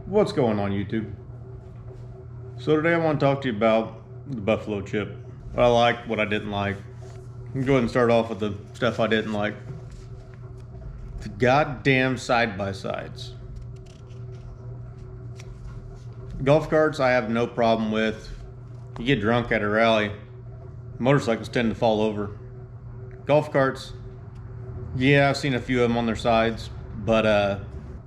What's going on, YouTube? So today I want to talk to you about the buffalo chip. What I liked, what I didn't like. Go ahead and start off with the stuff I didn't like. The goddamn side-by-sides. Golf carts I have no problem with. You get drunk at a rally, motorcycles tend to fall over. Golf carts, yeah, I've seen a few of them on their sides, but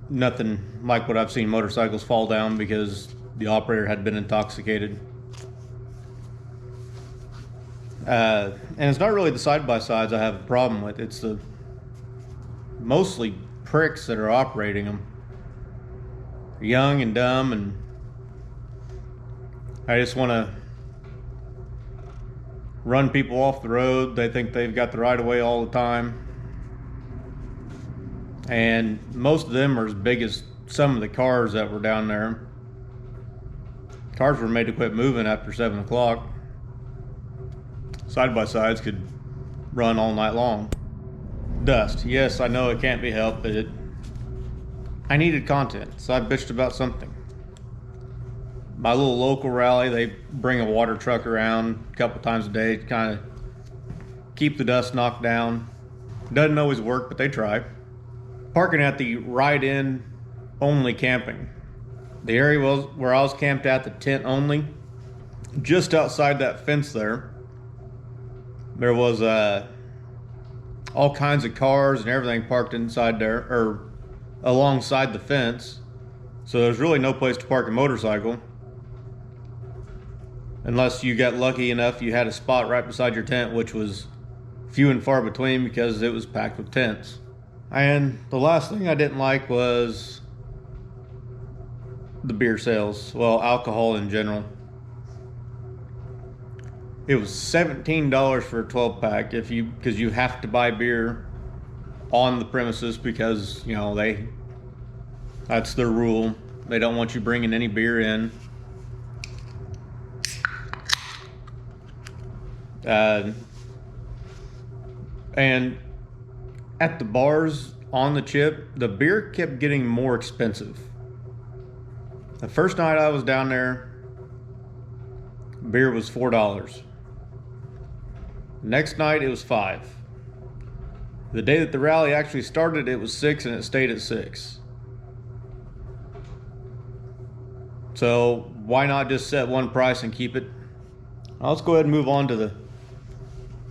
nothing like what I've seen motorcycles fall down because the operator had been intoxicated. And it's not really the side-by-sides I have a problem with. It's the mostly pricks that are operating them. They're young and dumb, and I just want to run people off the road. They think they've got the right of way all the time. And most of them are as big as some of the cars that were down there. Cars were made to quit moving after 7 o'clock. Side-by-sides could run all night long. Dust. Yes, I know it can't be helped, but I needed content, so I bitched about something. My little local rally, they bring a water truck around a couple times a day to kind of keep the dust knocked down. Doesn't always work, but they try. Parking at the ride-in only camping. The area where I was camped at, the tent only, just outside that fence there was all kinds of cars and everything parked inside there, or alongside the fence. So there's really no place to park a motorcycle. Unless you got lucky enough you had a spot right beside your tent, which was few and far between because it was packed with tents. And the last thing I didn't like was the beer sales. Well, alcohol in general. It was $17 for a 12-pack because you have to buy beer on the premises because, you know, that's their rule. They don't want you bringing any beer in. And at the bars on the chip, the beer kept getting more expensive. The first night I was down there, beer was $4. Next night it was $5. The day that the rally actually started, it was $6 and it stayed at $6. So why not just set one price and keep it? Let's go ahead and move on to the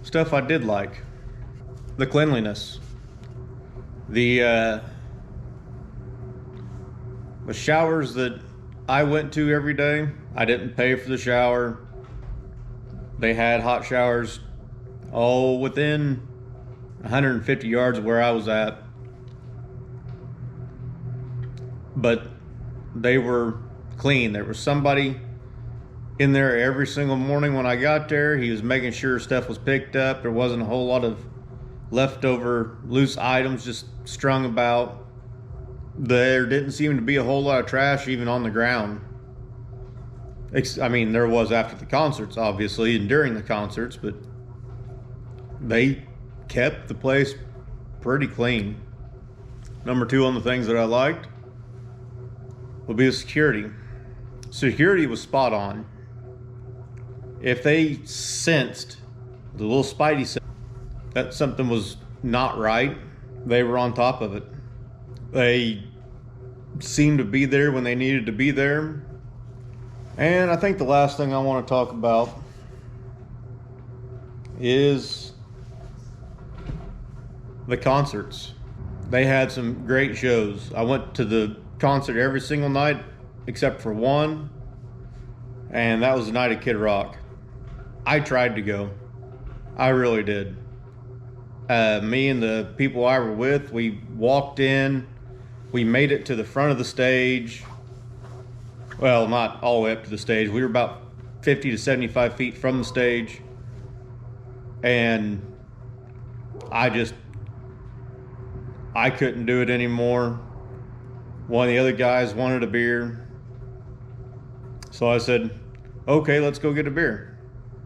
stuff I did like. The cleanliness. The showers that I went to every day, I didn't pay for the shower. They had hot showers within 150 yards of where I was at. But they were clean. There was somebody in there every single morning when I got there. He was making sure stuff was picked up. There wasn't a whole lot of leftover loose items just strung about. There didn't seem to be a whole lot of trash even on the ground. I mean, there was after the concerts, obviously, and during the concerts, but they kept the place pretty clean. Number 2 on the things that I liked would be the security. Security was spot on. If they sensed the little spidey sense that something was not right, they were on top of it. They seemed to be there when they needed to be there. And I think the last thing I want to talk about is the concerts. They had some great shows. I went to the concert every single night except for one, and that was the night of Kid Rock. I tried to go. I really did. Me and the people I were with, we walked in. We made it to the front of the stage. Well, not all the way up to the stage. We were about 50 to 75 feet from the stage. And I couldn't do it anymore. One of the other guys wanted a beer. So I said, okay, let's go get a beer.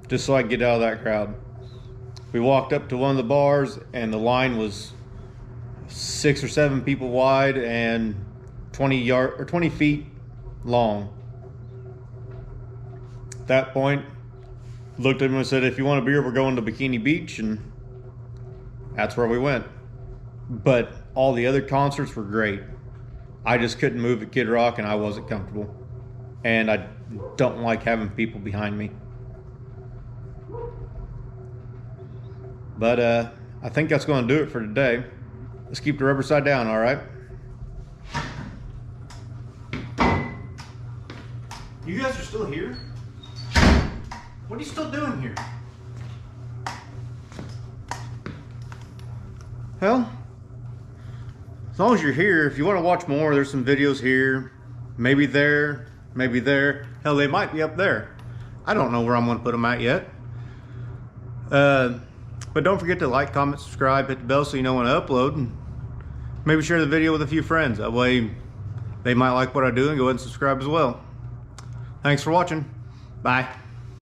Just so I could get out of that crowd. We walked up to one of the bars and the line was 6 or 7 people wide and 20 feet long. At that point, looked at him and said, if you want a beer, we're going to Bikini Beach, and that's where we went. But all the other concerts were great. I just couldn't move at Kid Rock, and I wasn't comfortable. And I don't like having people behind me. But I think that's going to do it for today. Let's keep the rubber side down, all right? You guys are still here? What are you still doing here? Well, as long as you're here, if you want to watch more, there's some videos here. Maybe there, maybe there. Hell, they might be up there. I don't know where I'm going to put them at yet. But don't forget to like, comment, subscribe, hit the bell so you know when I upload. And maybe share the video with a few friends. That way they might like what I do and go ahead and subscribe as well. Thanks for watching. Bye.